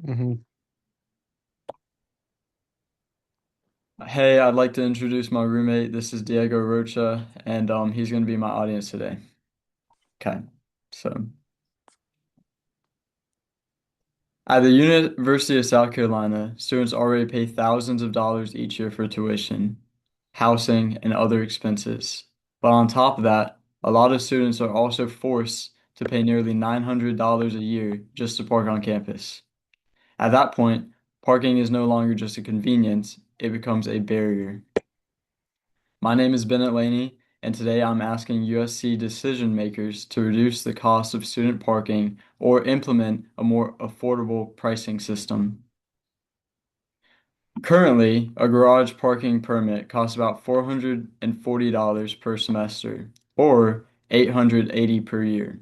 hmm Hey, I'd like to introduce my roommate. This is Diego Rocha, and he's going to be my audience today. Okay. So, at the University of South Carolina, students already pay thousands of dollars each year for tuition, housing, and other expenses. But on top of that, a lot of students are also forced to pay nearly $900 a year just to park on campus. At that point, parking is no longer just a convenience, it becomes a barrier. My name is Bennett Laney, and today I'm asking USC decision makers to reduce the cost of student parking or implement a more affordable pricing system. Currently, a garage parking permit costs about $440 per semester, or $880 per year.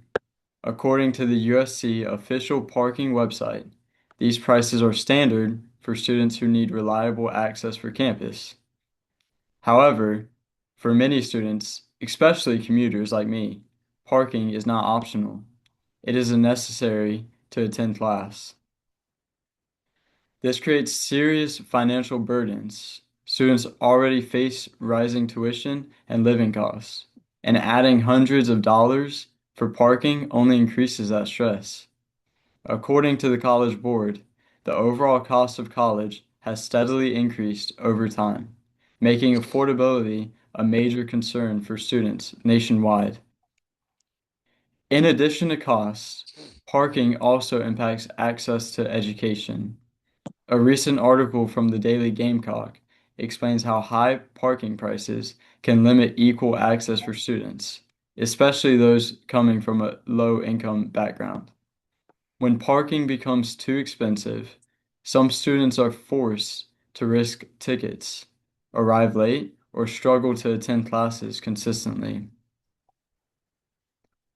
According to the USC official parking website, these prices are standard for students who need reliable access for campus. However, for many students, especially commuters like me, parking is not optional. It is a necessary to attend class. This creates serious financial burdens. Students already face rising tuition and living costs, and adding hundreds of dollars for parking only increases that stress. According to the College Board, the overall cost of college has steadily increased over time, making affordability a major concern for students nationwide. In addition to costs, parking also impacts access to education. A recent article from the Daily Gamecock explains how high parking prices can limit equal access for students, especially those coming from a low income background. When parking becomes too expensive, some students are forced to risk tickets, arrive late, or struggle to attend classes consistently.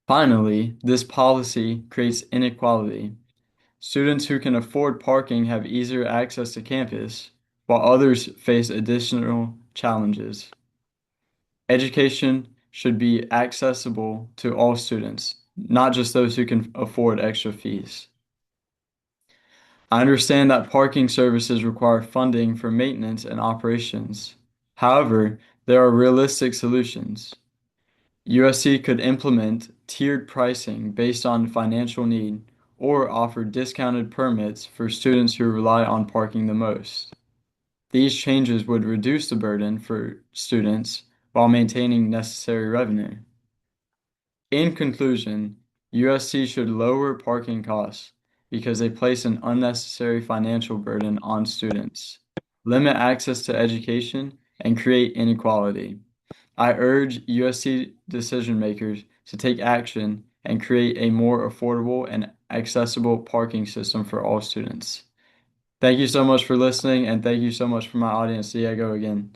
Finally, this policy creates inequality. Students who can afford parking have easier access to campus, while others face additional challenges. Education should be accessible to all students, not just those who can afford extra fees. I understand that parking services require funding for maintenance and operations. However, there are realistic solutions. USC could implement tiered pricing based on financial need or offer discounted permits for students who rely on parking the most. These changes would reduce the burden for students while maintaining necessary revenue. In conclusion, USC should lower parking costs because they place an unnecessary financial burden on students, limit access to education, and create inequality. I urge USC decision makers to take action and create a more affordable and accessible parking system for all students. Thank you so much for listening, and thank you so much for my audience, Diego, again.